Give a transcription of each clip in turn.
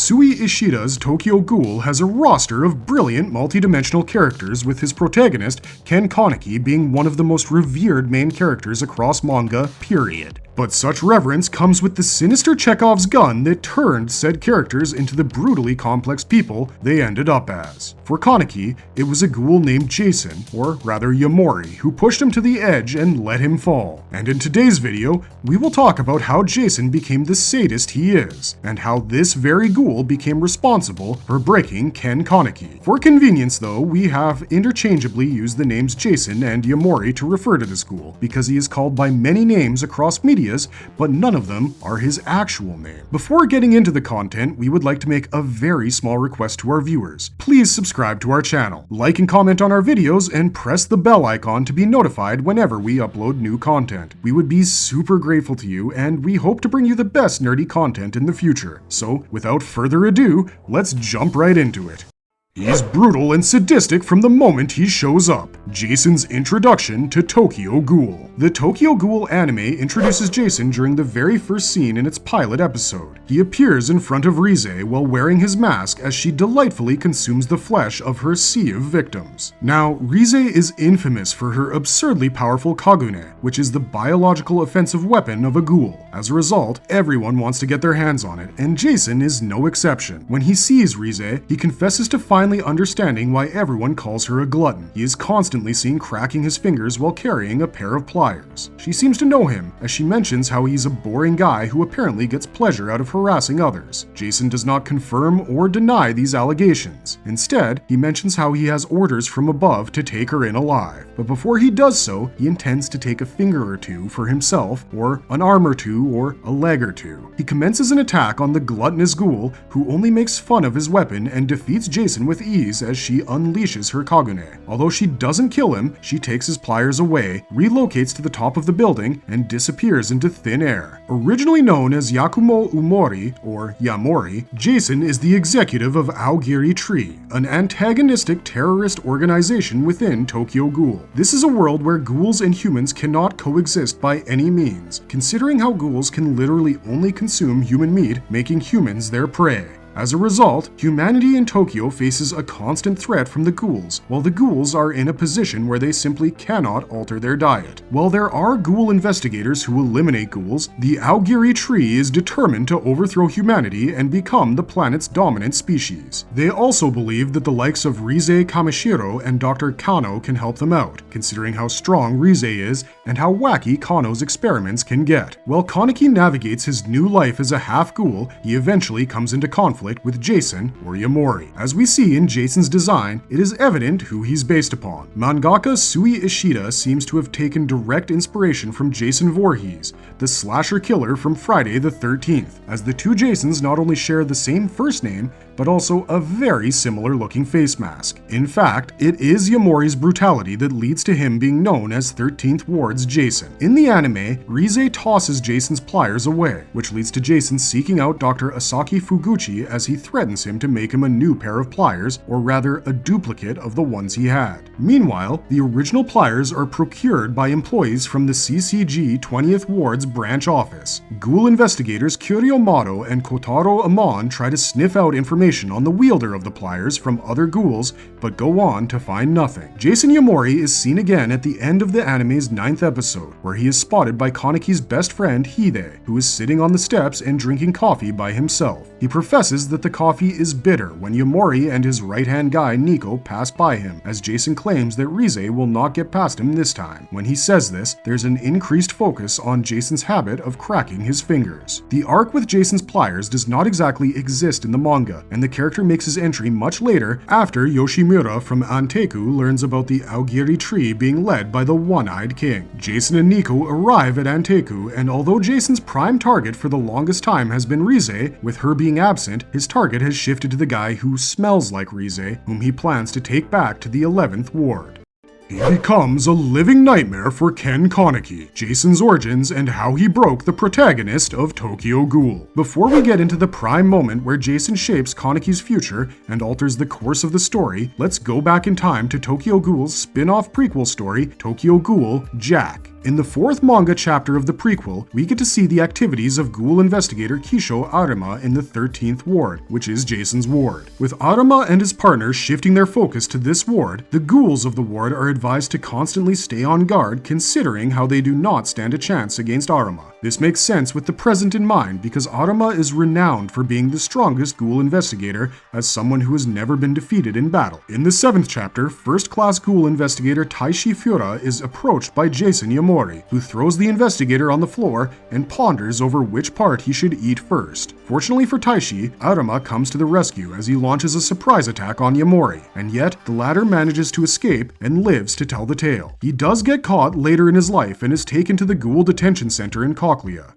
Sui Ishida's Tokyo Ghoul has a roster of brilliant multidimensional characters, with his protagonist, Ken Kaneki, being one of the most revered main characters across manga, period. But such reverence comes with the sinister Chekhov's gun that turned said characters into the brutally complex people they ended up as. For Kaneki, it was a ghoul named Jason, or rather Yamori, who pushed him to the edge and let him fall. And in today's video, we will talk about how Jason became the sadist he is, and how this very ghoul became responsible for breaking Ken Kaneki. For convenience though, we have interchangeably used the names Jason and Yamori to refer to this ghoul, because he is called by many names across media, but none of them are his actual name. Before getting into the content, we would like to make a very small request to our viewers. Please subscribe to our channel, like and comment on our videos, and press the bell icon to be notified whenever we upload new content. We would be super grateful to you, and we hope to bring you the best nerdy content in the future. So, without further ado, let's jump right into it. He's brutal and sadistic from the moment he shows up. Jason's introduction to Tokyo Ghoul. The Tokyo Ghoul anime introduces Jason during the very first scene in its pilot episode. He appears in front of Rize while wearing his mask as she delightfully consumes the flesh of her sea of victims. Now, Rize is infamous for her absurdly powerful kagune, which is the biological offensive weapon of a ghoul. As a result, everyone wants to get their hands on it, and Jason is no exception. When he sees Rize, he confesses to finally understanding why everyone calls her a glutton. He is constantly seen cracking his fingers while carrying a pair of pliers. She seems to know him, as she mentions how he's a boring guy who apparently gets pleasure out of harassing others. Jason does not confirm or deny these allegations. Instead, he mentions how he has orders from above to take her in alive. But before he does so, he intends to take a finger or two for himself, or an arm or two, or a leg or two. He commences an attack on the gluttonous ghoul, who only makes fun of his weapon and defeats Jason with ease as she unleashes her kagune. Although she doesn't kill him, she takes his pliers away, relocates to the top of the building, and disappears into thin air. Originally known as Yakumo Umori, or Yamori, Jason is the executive of Aogiri Tree, an antagonistic terrorist organization within Tokyo Ghoul. This is a world where ghouls and humans cannot coexist by any means, considering how ghouls can literally only consume human meat, making humans their prey. As a result, humanity in Tokyo faces a constant threat from the ghouls, while the ghouls are in a position where they simply cannot alter their diet. While there are ghoul investigators who eliminate ghouls, the Aogiri Tree is determined to overthrow humanity and become the planet's dominant species. They also believe that the likes of Rize Kamishiro and Dr. Kano can help them out, considering how strong Rize is and how wacky Kano's experiments can get. While Kaneki navigates his new life as a half-ghoul, he eventually comes into conflict with Jason, or Yamori. As we see in Jason's design, it is evident who he's based upon. Mangaka Sui Ishida seems to have taken direct inspiration from Jason Voorhees, the slasher killer from Friday the 13th, as the two Jasons not only share the same first name, but also a very similar looking face mask. In fact, it is Yamori's brutality that leads to him being known as 13th Ward's Jason. In the anime, Rize tosses Jason's pliers away, which leads to Jason seeking out Dr. Asaki Fuguchi as he threatens him to make him a new pair of pliers, or rather a duplicate of the ones he had. Meanwhile, the original pliers are procured by employees from the CCG 20th Ward's branch office. Ghoul investigators Kyoryo Mato and Kotaro Amon try to sniff out information on the wielder of the pliers from other ghouls, but go on to find nothing. Jason Yamori is seen again at the end of the anime's 9th episode, where he is spotted by Kaneki's best friend Hide, who is sitting on the steps and drinking coffee by himself. He professes that the coffee is bitter when Yamori and his right-hand guy Nico pass by him, as Jason claims that Rize will not get past him this time. When he says this, there's an increased focus on Jason's habit of cracking his fingers. The arc with Jason's pliers does not exactly exist in the manga, and the character makes his entry much later after Yoshimura from Anteku learns about the Aogiri Tree being led by the One-Eyed King. Jason and Nico arrive at Anteku, and although Jason's prime target for the longest time has been Rize, with her being absent, his target has shifted to the guy who smells like Rize, whom he plans to take back to the 11th Ward. He becomes a living nightmare for Ken Kaneki, Jason's origins, and how he broke the protagonist of Tokyo Ghoul. Before we get into the prime moment where Jason shapes Kaneki's future and alters the course of the story, let's go back in time to Tokyo Ghoul's spin-off prequel story, Tokyo Ghoul Jack. In the 4th manga chapter of the prequel, we get to see the activities of Ghoul investigator Kisho Arima in the 13th ward, which is Jason's ward. With Arima and his partner shifting their focus to this ward, the ghouls of the ward are advised to constantly stay on guard, considering how they do not stand a chance against Arima. This makes sense with the present in mind because Arima is renowned for being the strongest ghoul investigator as someone who has never been defeated in battle. In the 7th chapter, first-class ghoul investigator Taishi Fura is approached by Jason Yamori, who throws the investigator on the floor and ponders over which part he should eat first. Fortunately for Taishi, Arima comes to the rescue as he launches a surprise attack on Yamori, and yet the latter manages to escape and lives to tell the tale. He does get caught later in his life and is taken to the Ghoul Detention Center in Cochlea.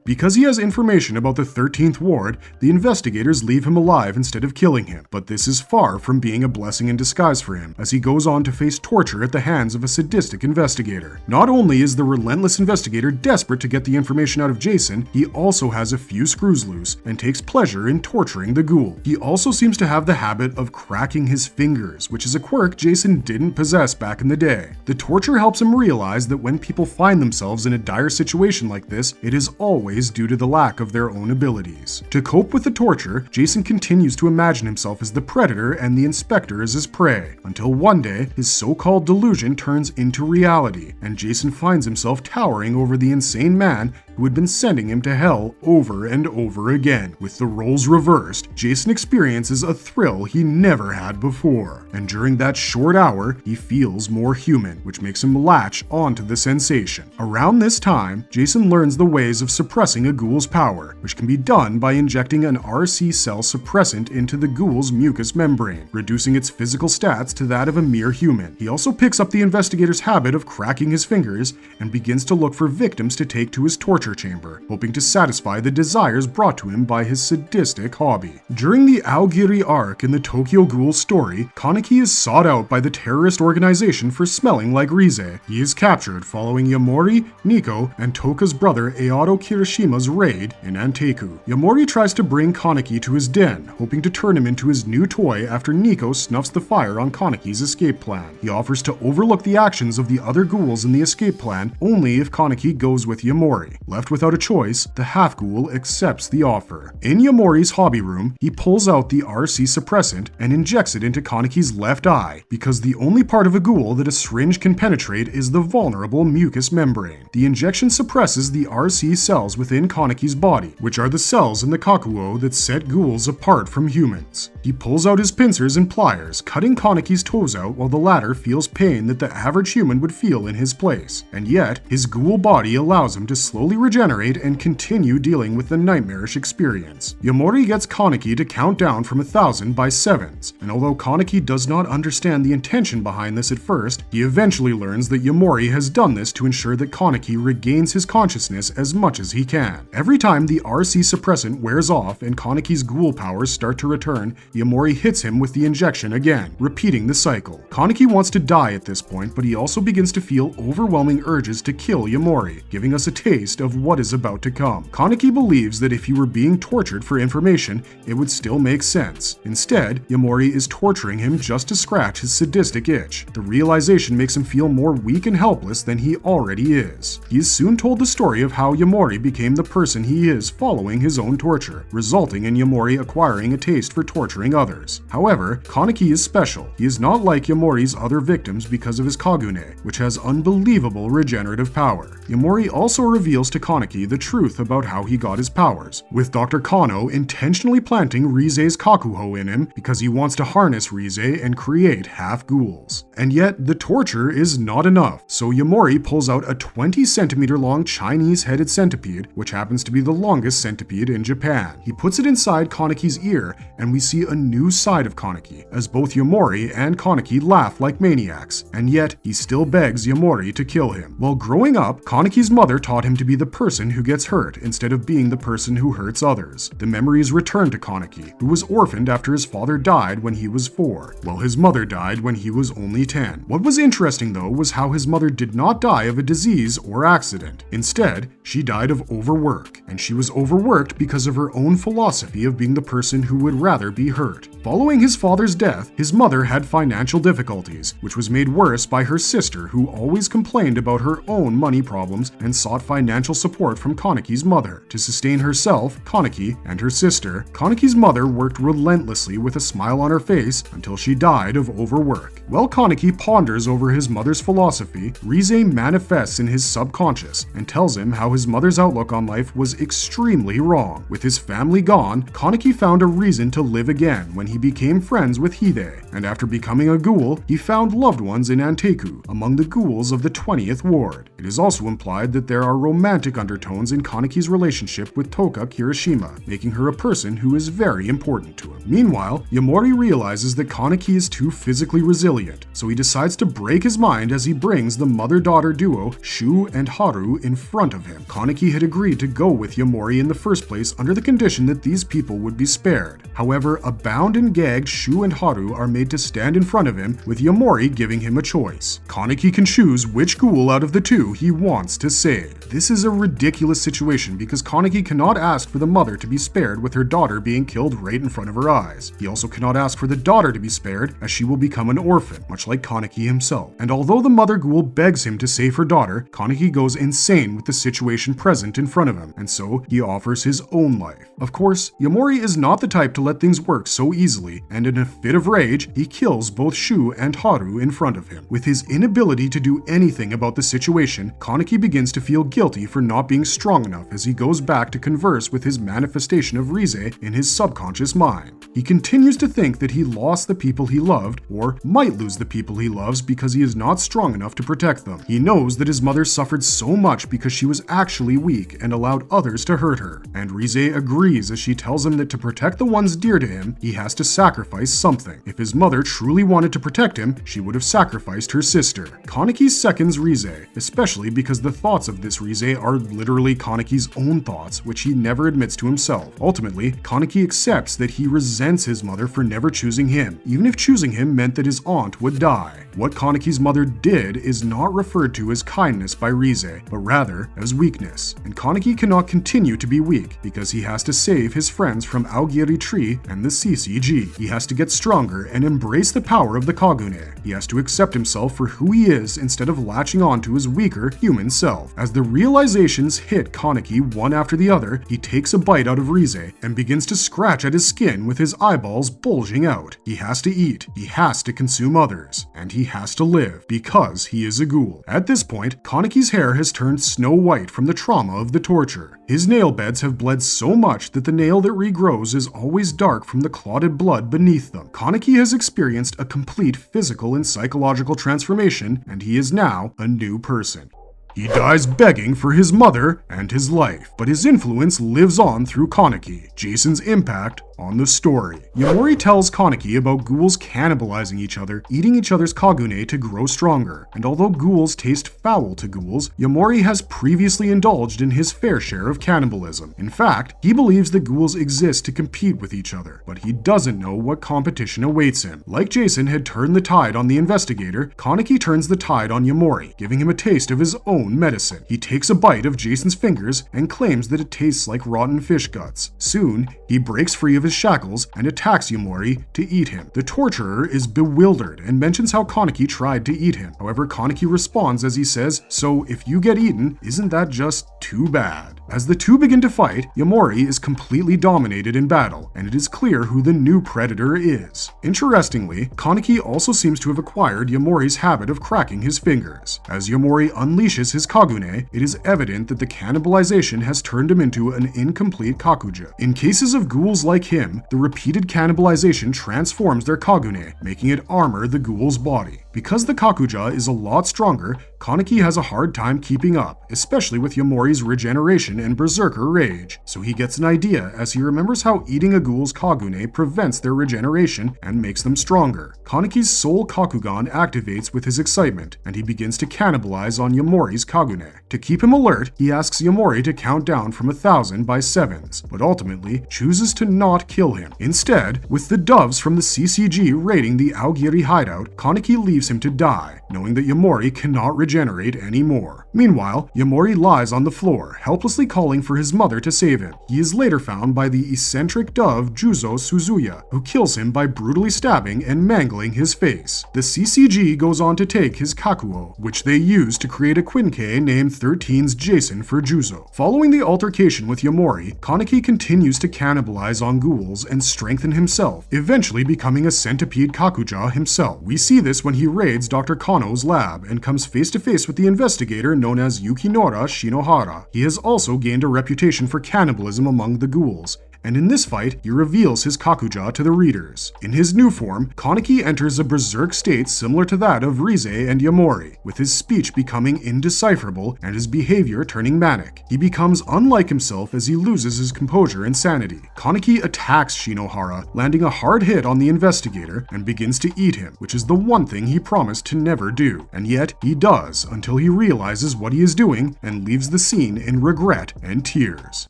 Because he has information about the 13th ward, the investigators leave him alive instead of killing him, but this is far from being a blessing in disguise for him, as he goes on to face torture at the hands of a sadistic investigator. Not only is the relentless investigator desperate to get the information out of Jason, he also has a few screws loose and takes pleasure in torturing the ghoul. He also seems to have the habit of cracking his fingers, which is a quirk Jason didn't possess back in the day. The torture helps him realize that when people find themselves in a dire situation like this, it is always due to the lack of their own abilities. To cope with the torture, Jason continues to imagine himself as the predator and the inspector as his prey, until one day, his so-called delusion turns into reality, and Jason finds himself towering over the insane man who had been sending him to hell over and over again. With the roles reversed, Jason experiences a thrill he never had before, and during that short hour, he feels more human, which makes him latch onto the sensation. Around this time, Jason learns the ways of suppressing a ghoul's power, which can be done by injecting an RC cell suppressant into the ghoul's mucous membrane, reducing its physical stats to that of a mere human. He also picks up the investigator's habit of cracking his fingers and begins to look for victims to take to his torture chamber, hoping to satisfy the desires brought to him by his sadistic hobby. During the Aogiri arc in the Tokyo Ghoul story, Kaneki is sought out by the terrorist organization for smelling like Rize. He is captured following Yamori, Nico, and Toka's brother Eado Kirishima's raid in Anteiku. Yamori tries to bring Kaneki to his den, hoping to turn him into his new toy after Nico snuffs the fire on Kaneki's escape plan. He offers to overlook the actions of the other ghouls in the escape plan only if Kaneki goes with Yamori. Left without a choice, the half-ghoul accepts the offer. In Yamori's hobby room, he pulls out the RC suppressant and injects it into Kaneki's left eye, because the only part of a ghoul that a syringe can penetrate is the vulnerable mucous membrane. The injection suppresses the RC cells within Kaneki's body, which are the cells in the kakuo that set ghouls apart from humans. He pulls out his pincers and pliers, cutting Kaneki's toes out while the latter feels pain that the average human would feel in his place. And yet, his ghoul body allows him to slowly regenerate and continue dealing with the nightmarish experience. Yamori gets Kaneki to count down from 1,000 by sevens, and although Kaneki does not understand the intention behind this at first, he eventually learns that Yamori has done this to ensure that Kaneki regains his consciousness as much as he can. Every time the RC suppressant wears off and Kaneki's ghoul powers start to return, Yamori hits him with the injection again, repeating the cycle. Kaneki wants to die at this point, but he also begins to feel overwhelming urges to kill Yamori, giving us a taste of what is about to come. Kaneki believes that if he were being tortured for information, it would still make sense. Instead, Yamori is torturing him just to scratch his sadistic itch. The realization makes him feel more weak and helpless than he already is. He is soon told the story of how Yamori became the person he is following his own torture, resulting in Yamori acquiring a taste for torturing others. However, Kaneki is special. He is not like Yamori's other victims because of his Kagune, which has unbelievable regenerative power. Yamori also reveals to Kaneki the truth about how he got his powers, with Dr. Kano intentionally planting Rize's Kakuho in him because he wants to harness Rize and create half-ghouls. And yet, the torture is not enough, so Yamori pulls out a 20-centimeter long Chinese-headed centipede, which happens to be the longest centipede in Japan. He puts it inside Kaneki's ear, and we see a new side of Kaneki, as both Yamori and Kaneki laugh like maniacs, and yet he still begs Yamori to kill him. While growing up, Kaneki's mother taught him to be the person who gets hurt instead of being the person who hurts others. The memories return to Kaneki, who was orphaned after his father died when he was 4, while his mother died when he was only 10. What was interesting though was how his mother did not die of a disease or accident. Instead, she died of overwork, and she was overworked because of her own philosophy of being the person who would rather be hurt. Following his father's death, his mother had financial difficulties, which was made worse by her sister, who always complained about her own money problems and sought financial support from Kaneki's mother. To sustain herself, Kaneki, and her sister, Kaneki's mother worked relentlessly with a smile on her face until she died of overwork. While Kaneki ponders over his mother's philosophy, Rize manifests in his subconscious and tells him how his mother's outlook on life was extremely wrong. With his family gone, Kaneki found a reason to live again when he became friends with Hide, and after becoming a ghoul, he found loved ones in Anteku, among the ghouls of the 20th Ward. It is also implied that there are romantic undertones in Kaneki's relationship with Toka Kirishima, making her a person who is very important to him. Meanwhile, Yamori realizes that Kaneki is too physically resilient, so he decides to break his mind as he brings the mother-daughter duo Shu and Haru in front of him. Kaneki had agreed to go with Yamori in the first place under the condition that these people would be spared. However, a bound and gagged Shu and Haru are made to stand in front of him, with Yamori giving him a choice. Kaneki can choose which ghoul out of the two he wants to save. This is a ridiculous situation because Kaneki cannot ask for the mother to be spared with her daughter being killed right in front of her eyes. He also cannot ask for the daughter to be spared, as she will become an orphan, much like Kaneki himself. And although the mother ghoul begs him to save her daughter, Kaneki goes insane with the situation present in front of him, and so he offers his own life. Of course, Yamori is not the type to let things work so easily, and in a fit of rage, he kills both Shu and Haru in front of him. With his inability to do anything about the situation, Kaneki begins to feel guilty for not being strong enough as he goes back to converse with his manifestation of Rize in his subconscious mind. He continues to think that he lost the people he loved, or might lose the people he loves, because he is not strong enough to protect them. He knows that his mother suffered so much because she was actually weak and allowed others to hurt her, and Rize agrees as she tells him that to protect the ones dear to him, he has to sacrifice something. If his mother truly wanted to protect him, she would have sacrificed her sister. Kaneki seconds Rize, especially because the thoughts of this Rize are literally Kaneki's own thoughts, which he never admits to himself. Ultimately, Kaneki accepts that he resents his mother for never choosing him, even if choosing him meant that his aunt would die. What Kaneki's mother did is not referred to as kindness by Rize, but rather as weakness. And Kaneki cannot continue to be weak because he has to save his friends from Aogiri Tree and the CCG. He has to get stronger and embrace the power of the Kagune. He has to accept himself for who he is instead of latching on to his weaker human self. As the realizations hit Kaneki one after the other, he takes a bite out of Rize and begins to scratch at his skin with his eyeballs bulging out. He has to eat, he has to consume others, and he has to live because he is a ghoul. At this point, Kaneki's hair has turned snow white from the trauma of the torture. His nail beds have bled so much that the nail that regrows is always dark from the clotted blood beneath them. Kaneki has experienced a complete physical and psychological transformation, and he is now a new person. He dies begging for his mother and his life, but his influence lives on through Kaneki, Jason's impact on the story. Yamori tells Kaneki about ghouls cannibalizing each other, eating each other's kagune to grow stronger, and although ghouls taste foul to ghouls, Yamori has previously indulged in his fair share of cannibalism. In fact, he believes that ghouls exist to compete with each other, but he doesn't know what competition awaits him. Like Jason had turned the tide on the investigator, Kaneki turns the tide on Yamori, giving him a taste of his own medicine. He takes a bite of Jason's fingers and claims that it tastes like rotten fish guts. Soon, he breaks free of his shackles and attacks Yamori to eat him. The torturer is bewildered and mentions how Kaneki tried to eat him. However, Kaneki responds as he says, "So if you get eaten, isn't that just too bad?" As the two begin to fight, Yamori is completely dominated in battle, and it is clear who the new predator is. Interestingly, Kaneki also seems to have acquired Yamori's habit of cracking his fingers. As Yamori unleashes his kagune, it is evident that the cannibalization has turned him into an incomplete kakuja. In cases of ghouls like him, the repeated cannibalization transforms their kagune, making it armor the ghoul's body. Because the Kakuja is a lot stronger, Kaneki has a hard time keeping up, especially with Yamori's regeneration and berserker rage. So he gets an idea as he remembers how eating a ghoul's Kagune prevents their regeneration and makes them stronger. Kaneki's soul Kakugan activates with his excitement, and he begins to cannibalize on Yamori's Kagune. To keep him alert, he asks Yamori to count down from 1,000 by sevens, but ultimately chooses to not kill him. Instead, with the doves from the CCG raiding the Aogiri hideout, Kaneki leaves him to die, knowing that Yamori cannot regenerate anymore. Meanwhile, Yamori lies on the floor, helplessly calling for his mother to save him. He is later found by the eccentric dove Juzo Suzuya, who kills him by brutally stabbing and mangling his face. The CCG goes on to take his Kakuo, which they use to create a Quinkei named 13's Jason for Juzo. Following the altercation with Yamori, Kaneki continues to cannibalize on ghouls and strengthen himself, eventually becoming a centipede Kakuja himself. We see this when he raids Dr. Kano's lab and comes face to face with the investigator known as Yukinora Shinohara. He has also gained a reputation for cannibalism among the ghouls, and in this fight, he reveals his Kakuja to the readers. In his new form, Kaneki enters a berserk state similar to that of Rize and Yamori, with his speech becoming indecipherable and his behavior turning manic. He becomes unlike himself as he loses his composure and sanity. Kaneki attacks Shinohara, landing a hard hit on the investigator, and begins to eat him, which is the one thing he promised to never do. And yet, he does, until he realizes what he is doing and leaves the scene in regret and tears.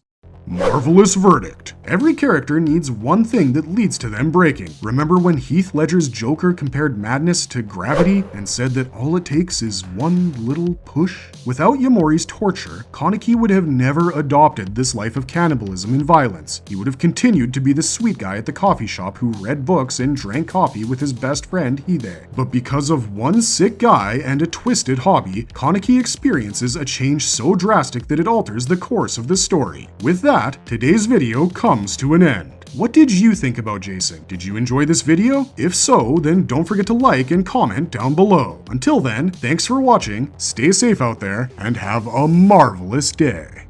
Marvelous verdict. Every character needs one thing that leads to them breaking. Remember when Heath Ledger's Joker compared madness to gravity and said that all it takes is one little push? Without Yamori's torture, Kaneki would have never adopted this life of cannibalism and violence. He would have continued to be the sweet guy at the coffee shop who read books and drank coffee with his best friend Hide. But because of one sick guy and a twisted hobby, Kaneki experiences a change so drastic that it alters the course of the story. With that, today's video comes to an end. What did you think about Jason? Did you enjoy this video? If so, then don't forget to like and comment down below. Until then, thanks for watching, stay safe out there, and have a marvelous day.